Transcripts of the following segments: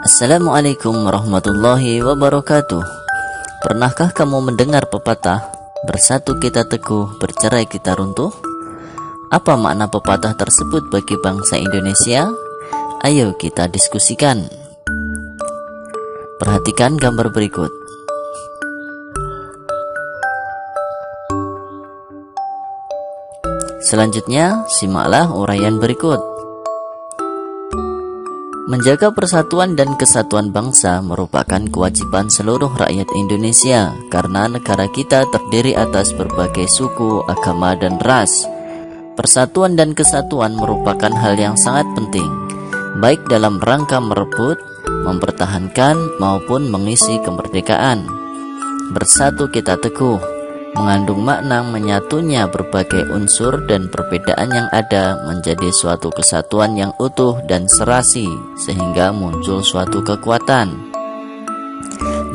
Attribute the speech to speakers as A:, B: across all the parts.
A: Assalamualaikum warahmatullahi wabarakatuh. Pernahkah kamu mendengar pepatah, bersatu kita teguh, bercerai kita runtuh? Apa makna pepatah tersebut bagi bangsa Indonesia? Ayo kita diskusikan. Perhatikan gambar berikut. Selanjutnya, simaklah uraian berikut. Menjaga persatuan dan kesatuan bangsa merupakan kewajiban seluruh rakyat Indonesia karena negara kita terdiri atas berbagai suku, agama, dan ras. Persatuan dan kesatuan merupakan hal yang sangat penting, baik dalam rangka merebut, mempertahankan, maupun mengisi kemerdekaan. Bersatu kita teguh mengandung makna menyatunya berbagai unsur dan perbedaan yang ada menjadi suatu kesatuan yang utuh dan serasi sehingga muncul suatu kekuatan.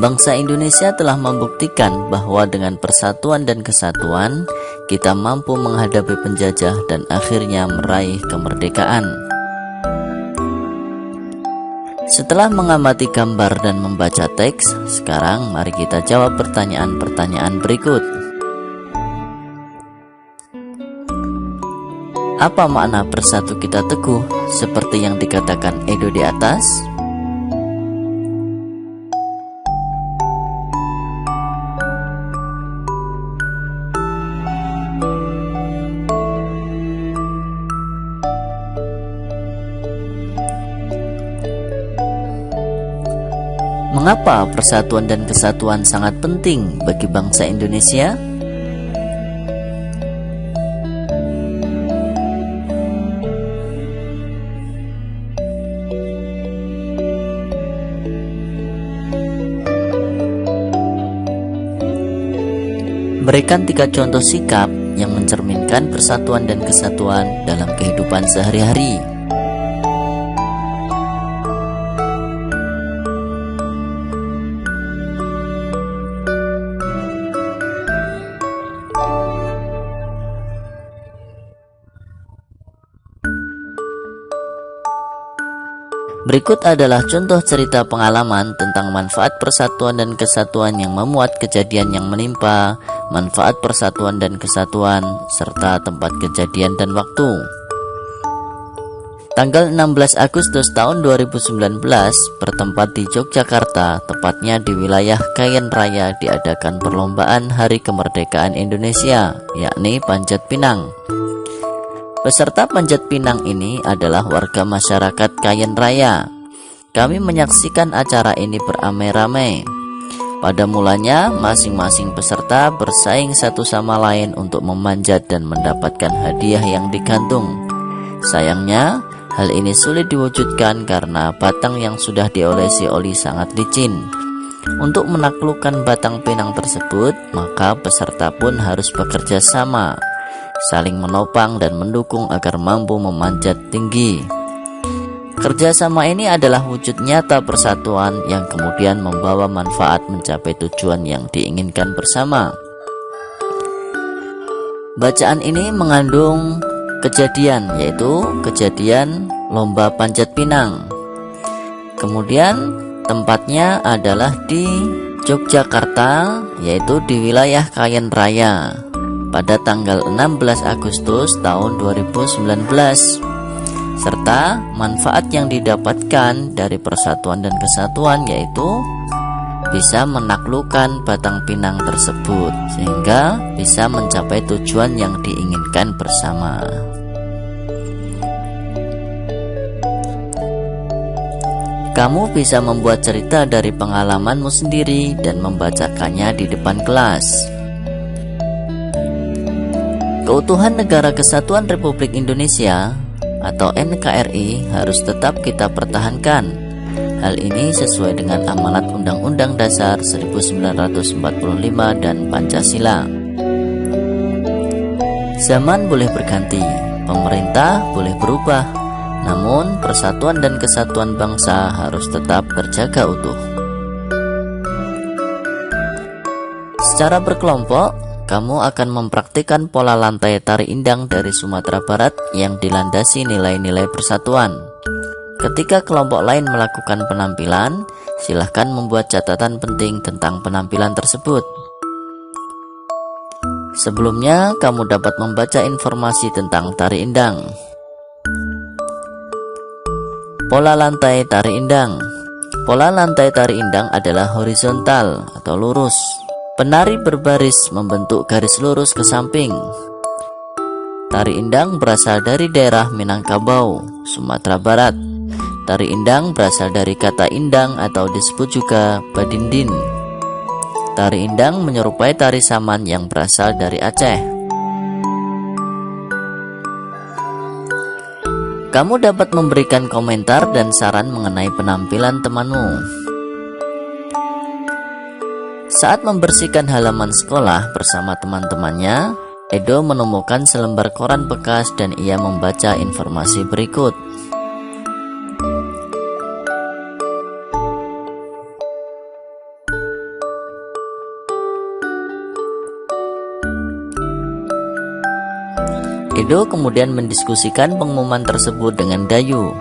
A: Bangsa Indonesia telah membuktikan bahwa dengan persatuan dan kesatuan kita mampu menghadapi penjajah dan akhirnya meraih kemerdekaan. Setelah mengamati gambar dan membaca teks, sekarang mari kita jawab pertanyaan-pertanyaan berikut. Apa makna bersatu kita teguh seperti yang dikatakan Edo di atas? Mengapa persatuan dan kesatuan sangat penting bagi bangsa Indonesia? Berikan 3 contoh sikap yang mencerminkan persatuan dan kesatuan dalam kehidupan sehari-hari. Berikut adalah contoh cerita pengalaman tentang manfaat persatuan dan kesatuan yang memuat kejadian yang menimpa, manfaat persatuan dan kesatuan, serta tempat kejadian dan waktu. Tanggal 16 Agustus tahun 2019 bertempat di Yogyakarta, tepatnya di wilayah Kayen Raya, diadakan perlombaan Hari Kemerdekaan Indonesia, yakni Panjat Pinang. Peserta Panjat Pinang ini adalah warga masyarakat Kayen Raya. Kami menyaksikan acara ini beramai-ramai. Pada mulanya, masing-masing peserta bersaing satu sama lain untuk memanjat dan mendapatkan hadiah yang digantung. Sayangnya, hal ini sulit diwujudkan karena batang yang sudah diolesi oli sangat licin. Untuk menaklukkan batang pinang tersebut, maka peserta pun harus bekerja sama, saling menopang dan mendukung agar mampu memanjat tinggi. Kerjasama ini adalah wujud nyata persatuan yang kemudian membawa manfaat mencapai tujuan yang diinginkan bersama. Bacaan ini mengandung kejadian, yaitu kejadian lomba panjat pinang. Kemudian tempatnya adalah di Yogyakarta, yaitu di wilayah Kayen Raya, pada tanggal 16 Agustus tahun 2019, serta manfaat yang didapatkan dari persatuan dan kesatuan yaitu bisa menaklukkan batang pinang tersebut sehingga bisa mencapai tujuan yang diinginkan bersama. Kamu bisa membuat cerita dari pengalamanmu sendiri dan membacakannya di depan kelas. Keutuhan Negara Kesatuan Republik Indonesia atau NKRI harus tetap kita pertahankan. Hal ini sesuai dengan amanat Undang-Undang Dasar 1945 dan Pancasila. Zaman boleh berganti, pemerintah boleh berubah, namun persatuan dan kesatuan bangsa harus tetap terjaga utuh. Secara berkelompok, kamu akan mempraktikkan pola lantai tari indang dari Sumatera Barat yang dilandasi nilai-nilai persatuan. Ketika kelompok lain melakukan penampilan, silahkan membuat catatan penting tentang penampilan tersebut. Sebelumnya, kamu dapat membaca informasi tentang tari indang. Pola lantai tari indang. Pola lantai tari indang adalah horizontal atau lurus. Penari berbaris membentuk garis lurus ke samping. Tari indang berasal dari daerah Minangkabau, Sumatera Barat. Tari indang berasal dari kata indang atau disebut juga badindin. Tari indang menyerupai tari saman yang berasal dari Aceh. Kamu dapat memberikan komentar dan saran mengenai penampilan temanmu. Saat membersihkan halaman sekolah bersama teman-temannya, Edo menemukan selembar koran bekas dan ia membaca informasi berikut. Edo kemudian mendiskusikan pengumuman tersebut dengan Dayu.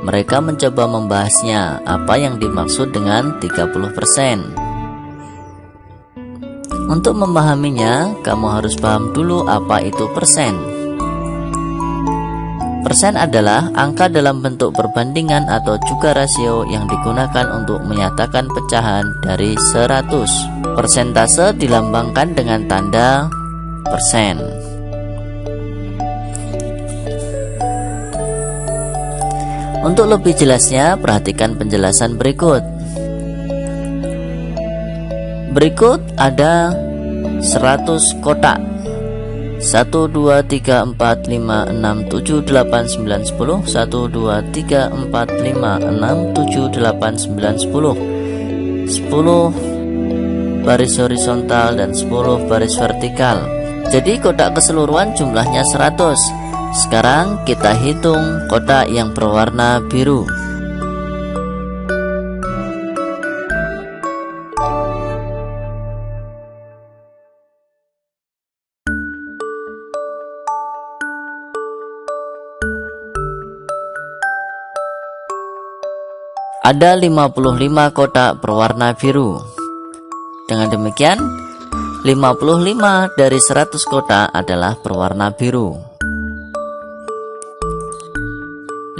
A: Mereka mencoba membahasnya, apa yang dimaksud dengan 30%. Untuk memahaminya, kamu harus paham dulu apa itu persen. Persen adalah angka dalam bentuk perbandingan atau juga rasio yang digunakan untuk menyatakan pecahan dari 100. Persentase dilambangkan dengan tanda persen. Untuk lebih jelasnya, perhatikan penjelasan berikut. Berikut ada 100 kotak. 1, 2, 3, 4, 5, 6, 7, 8, 9, 10. 1, 2, 3, 4, 5, 6, 7, 8, 9, 10. 10 baris horizontal dan 10 baris vertikal. Jadi kotak keseluruhan jumlahnya 100. Sekarang kita hitung kotak yang berwarna biru. Ada 55 kotak berwarna biru. Dengan demikian, 55 dari 100 kotak adalah berwarna biru.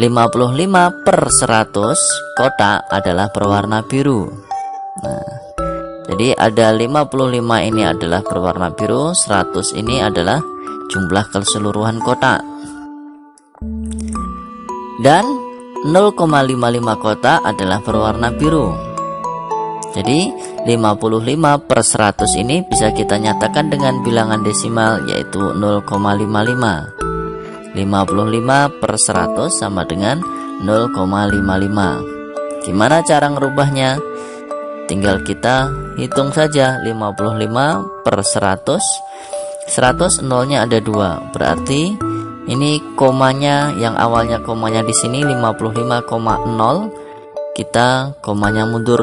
A: 55 per 100 kotak adalah berwarna biru. Nah, jadi ada 55 ini adalah berwarna biru, 100 ini adalah jumlah keseluruhan kotak. Dan 0,55 kotak adalah berwarna biru. Jadi 55 per 100 ini bisa kita nyatakan dengan bilangan desimal, yaitu 0,55. 55 per 100 sama dengan 0,55. Gimana cara ngerubahnya? Tinggal kita hitung saja. 55 per 100. 100 nolnya ada 2. Berarti ini komanya yang awalnya komanya di sini 55,0, kita komanya mundur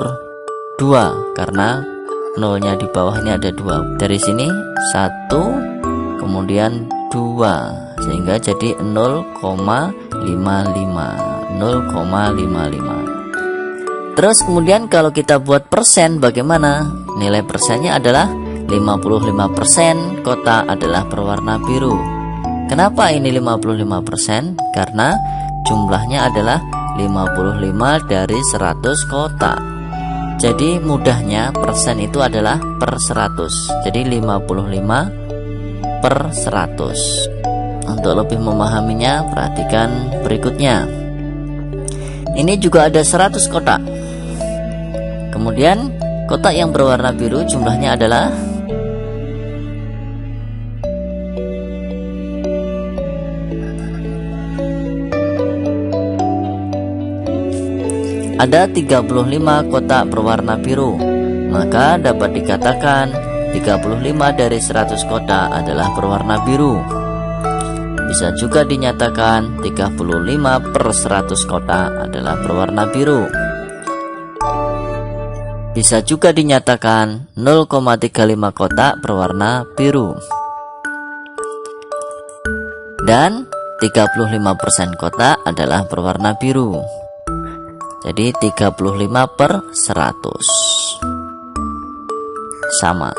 A: 2 karena nolnya di bawah ini ada 2. Dari sini 1 kemudian 2 sehingga jadi 0,55. Terus kemudian kalau kita buat persen bagaimana? Nilai persennya adalah 55% kotak adalah berwarna biru. Kenapa ini 55%? Karena jumlahnya adalah 55 dari 100 kotak. Jadi mudahnya persen itu adalah per 100. Jadi 55 per 100. Untuk lebih memahaminya, perhatikan berikutnya. Ini juga ada 100 kotak. Kemudian kotak yang berwarna biru jumlahnya adalah ada 35 kotak berwarna biru. Maka dapat dikatakan 35 dari 100 kotak adalah berwarna biru. Bisa juga dinyatakan 35 per 100 kotak adalah berwarna biru. Bisa juga dinyatakan 0,35 kotak berwarna biru. Dan 35% kotak adalah berwarna biru. Jadi 35/100 sama.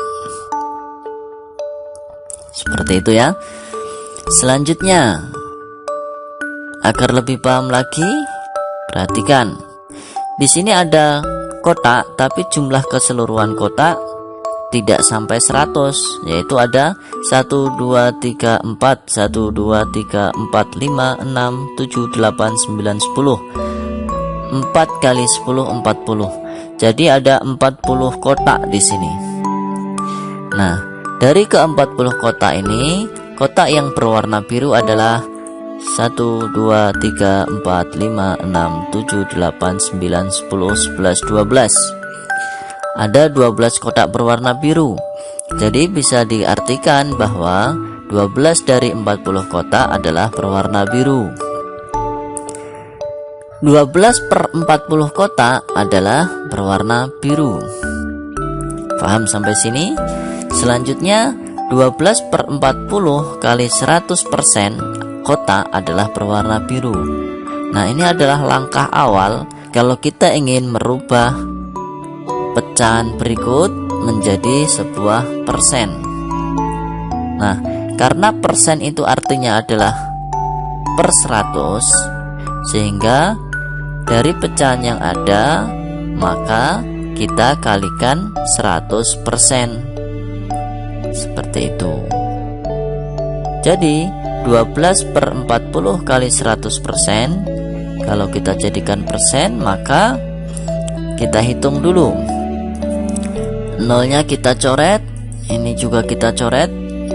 A: Seperti itu ya. Selanjutnya, agar lebih paham lagi, perhatikan. Di sini ada kotak, tapi jumlah keseluruhan kotak tidak sampai 100, yaitu ada 1 2 3 4 1 2 3 4 5 6 7 8 9 10. 4 kali 10 40. Jadi ada 40 kotak di sini. Nah, dari ke-40 kotak ini, kotak yang berwarna biru adalah 1 2 3 4 5 6 7 8 9 10 11 12. Ada 12 kotak berwarna biru. Jadi bisa diartikan bahwa 12 dari 40 kotak adalah berwarna biru. 12/40 kotak adalah berwarna biru. Paham sampai sini? Selanjutnya 12/40 kali 100% kotak adalah berwarna biru. Nah, ini adalah langkah awal kalau kita ingin merubah pecahan berikut menjadi sebuah persen. Nah, karena persen itu artinya adalah per 100, sehingga dari pecahan yang ada maka kita kalikan 100%. Seperti itu. Jadi 12/40 kali 100%, kalau kita jadikan persen maka kita hitung dulu. Nolnya kita coret, ini juga kita coret,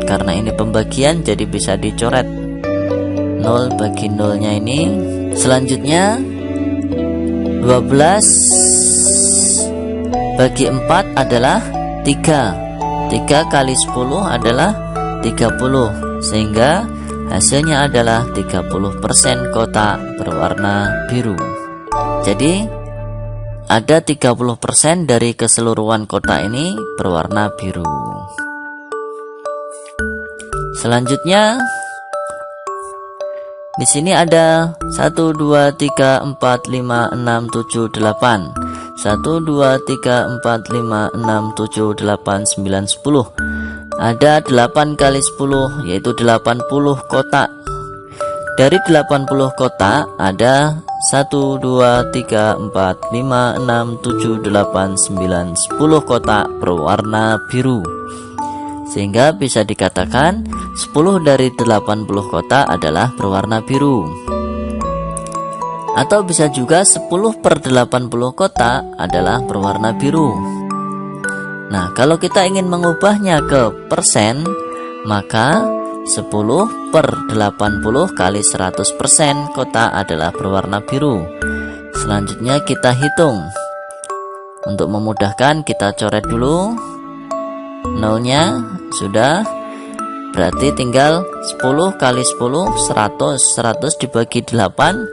A: karena ini pembagian jadi bisa dicoret. 0 bagi nolnya ini. Selanjutnya 12 bagi 4 adalah 3. 3 kali 10 adalah 30, sehingga hasilnya adalah 30% kotak berwarna biru. Jadi ada 30% dari keseluruhan kotak ini berwarna biru. Selanjutnya di sini ada 1 2 3 4 5 6 7 8. 1 2 3 4 5 6 7 8 9 10. Ada 8 kali 10, yaitu 80 kotak. Dari 80 kotak ada 1 2 3 4 5 6 7 8 9 10 kotak berwarna biru. Sehingga bisa dikatakan 10 dari 80 kotak adalah berwarna biru. Atau bisa juga 10/80 kotak adalah berwarna biru. Nah, kalau kita ingin mengubahnya ke persen, maka 10/80 kali 100% kotak adalah berwarna biru. Selanjutnya kita hitung. Untuk memudahkan kita coret dulu. Nolnya sudah, berarti tinggal 10 kali 10 100. 100 dibagi 8.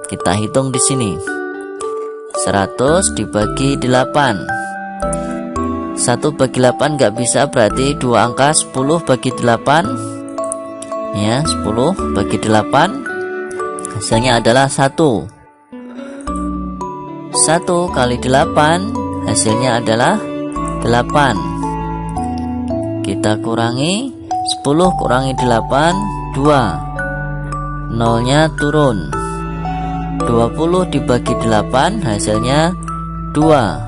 A: Kita hitung di sini. 100 dibagi 8. 1 bagi 8 nggak bisa, berarti dua angka 10 bagi 8. Ya, 10 bagi 8. Hasilnya adalah 1. 1 kali 8 hasilnya adalah 8. Kita kurangi 10 kurangi 8, 2. Nolnya turun. 20 dibagi 8 hasilnya 2.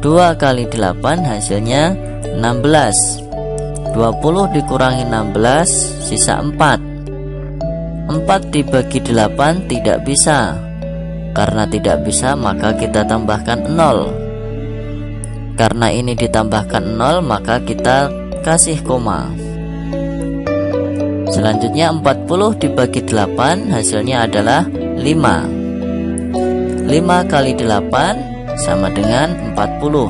A: 2 kali 8 hasilnya 16. 20 dikurangi 16 sisa 4. 4 dibagi 8 tidak bisa. Karena tidak bisa maka kita tambahkan 0. Karena ini ditambahkan 0 maka kita kasih koma. Selanjutnya 40 dibagi 8 hasilnya adalah 5. 5 kali 8 sama dengan 40.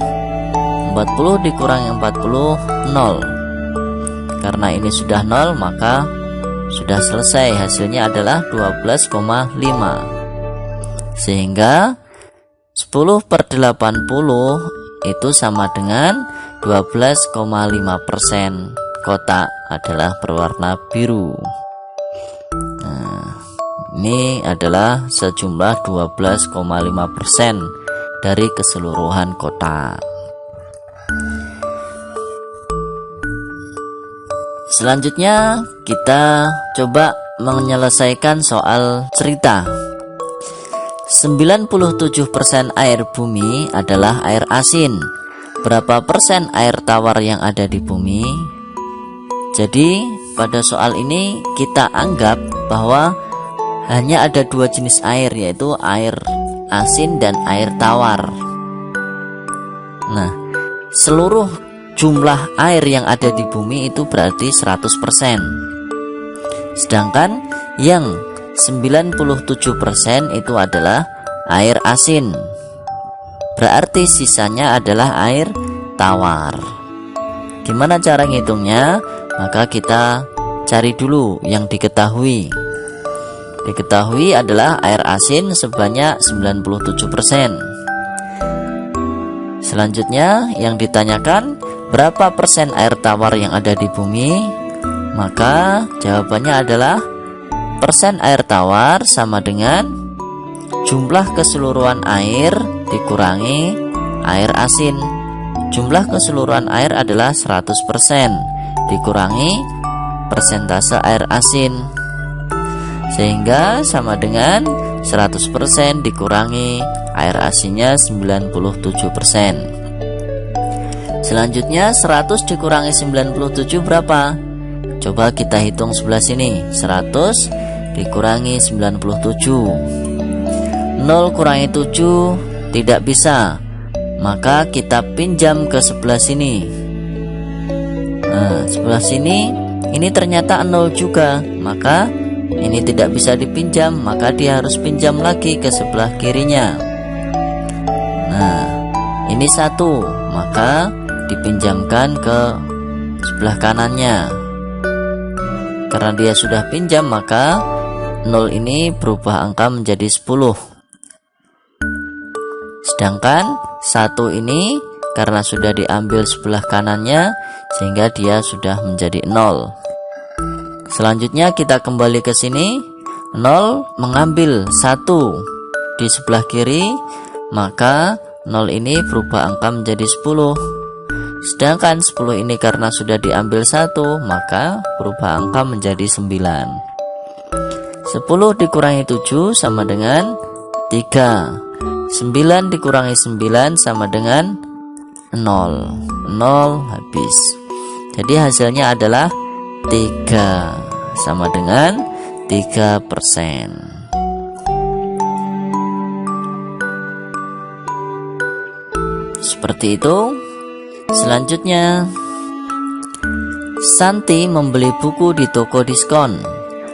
A: 40 dikurangi 40, 0. Karena ini sudah 0 maka sudah selesai. Hasilnya adalah 12,5. Sehingga 10/80 itu sama dengan 12,5% kotak adalah berwarna biru. Nah, Ini adalah sejumlah 12,5% dari keseluruhan kota. Selanjutnya kita coba menyelesaikan soal cerita. 97% air bumi adalah air asin. Berapa persen air tawar yang ada di bumi? Jadi pada soal ini kita anggap bahwa hanya ada dua jenis air, yaitu air asin dan air tawar. Nah, seluruh jumlah air yang ada di bumi itu berarti 100%. Sedangkan yang 97% itu adalah air asin. Berarti sisanya adalah air tawar. Gimana cara ngitungnya? Maka kita cari dulu yang diketahui. Diketahui adalah air asin sebanyak 97%. Selanjutnya yang ditanyakan, berapa persen air tawar yang ada di bumi? Maka jawabannya adalah persen air tawar sama dengan jumlah keseluruhan air dikurangi air asin. Jumlah keseluruhan air adalah 100% dikurangi persentase air asin, sehingga sama dengan 100% dikurangi air asinnya 97%. Selanjutnya 100 dikurangi 97 berapa? Coba kita hitung sebelah sini. 100 dikurangi 97. 0 kurangi 7 tidak bisa. Maka kita pinjam ke sebelah sini. Nah, sebelah sini ini ternyata 0 juga. Maka ini tidak bisa dipinjam, maka dia harus pinjam lagi ke sebelah kirinya. Nah, ini 1, maka dipinjamkan ke sebelah kanannya. Karena dia sudah pinjam, maka 0 ini berubah angka menjadi 10. Sedangkan 1 ini karena sudah diambil sebelah kanannya, sehingga dia sudah menjadi 0. Selanjutnya kita kembali ke sini. 0 mengambil 1 di sebelah kiri, maka 0 ini berubah angka menjadi 10. Sedangkan 10 ini karena sudah diambil 1, maka berubah angka menjadi 9. 10 dikurangi 7 sama dengan 3. 9 dikurangi 9 sama dengan 0. 0 habis. Jadi hasilnya adalah 3, sama dengan 3%. Seperti itu. Selanjutnya, Santi membeli buku di toko diskon.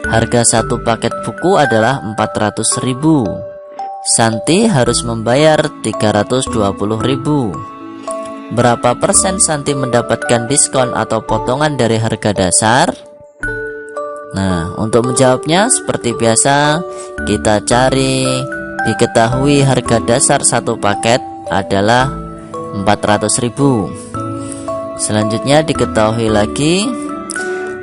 A: Harga satu paket buku adalah 400.000. Santi harus membayar 320.000. Berapa persen Santi mendapatkan diskon atau potongan dari harga dasar? Nah, untuk menjawabnya seperti biasa, kita cari. Diketahui harga dasar satu paket adalah 400.000. Selanjutnya diketahui lagi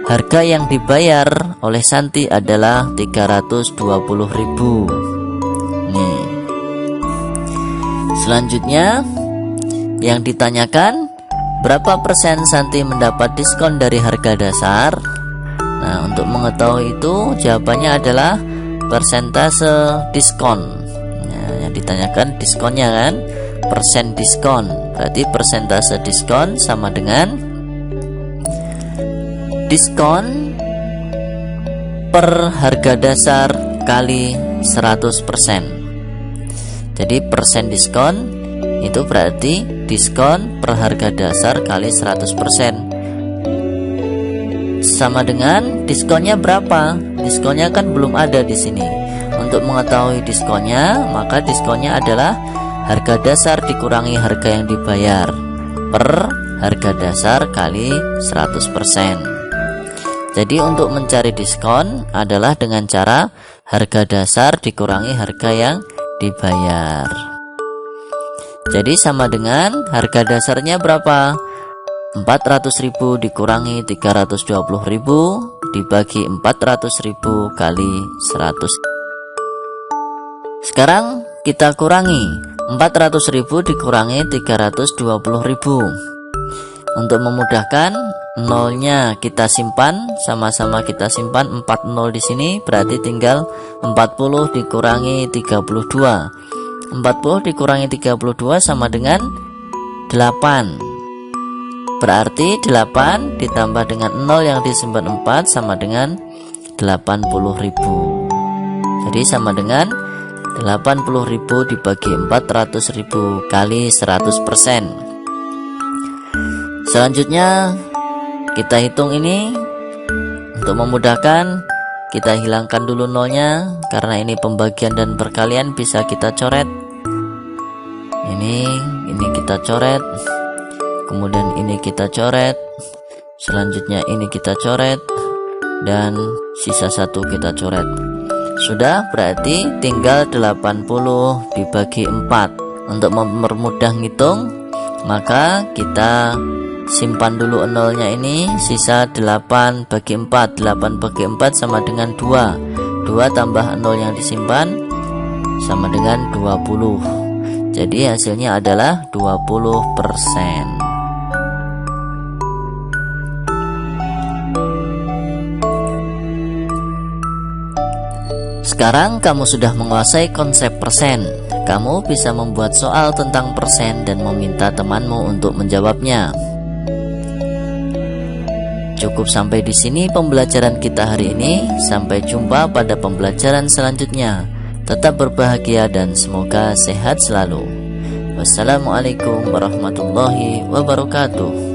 A: harga yang dibayar oleh Santi adalah 320.000. Nih. Selanjutnya yang ditanyakan, berapa persen Santi mendapat diskon dari harga dasar? Nah, untuk mengetahui itu jawabannya adalah persentase diskon. Nah, yang ditanyakan diskonnya kan, persen diskon. Berarti persentase diskon sama dengan diskon per harga dasar kali 100%. Jadi persen diskon itu berarti diskon per harga dasar kali 100%. Sama dengan diskonnya berapa? Diskonnya kan belum ada di sini. Untuk mengetahui diskonnya, maka diskonnya adalah harga dasar dikurangi harga yang dibayar per harga dasar kali 100%. Jadi untuk mencari diskon adalah dengan cara harga dasar dikurangi harga yang dibayar. Jadi sama dengan harga dasarnya berapa? 400.000 dikurangi 320.000 dibagi 400.000 kali 100. Sekarang kita kurangi. 400.000 dikurangi 320.000. Untuk memudahkan, nolnya kita simpan, sama-sama kita simpan 40 di sini, berarti tinggal 40 dikurangi 32. 40 dikurangi 32 sama dengan 8. Berarti 8 ditambah dengan 0 yang disimpan 4 sama dengan 80.000. Jadi sama dengan 80.000 dibagi 400.000 kali 100%. Selanjutnya kita hitung ini. Untuk memudahkan, kita hilangkan dulu nolnya, karena ini pembagian dan perkalian bisa kita coret. Ini kita coret, kemudian ini kita coret, selanjutnya ini kita coret, dan sisa 1 kita coret. Sudah, berarti tinggal 80 dibagi 4. Untuk mempermudah ngitung, maka kita simpan dulu nolnya ini, sisa 8 bagi 4. 8 bagi 4 sama dengan 2. 2 tambah 0 yang disimpan sama dengan 20. Jadi hasilnya adalah 20%. Sekarang kamu sudah menguasai konsep persen. Kamu bisa membuat soal tentang persen dan meminta temanmu untuk menjawabnya. Cukup sampai di sini pembelajaran kita hari ini. Sampai jumpa pada pembelajaran selanjutnya. Tetap berbahagia dan semoga sehat selalu. Wassalamualaikum warahmatullahi wabarakatuh.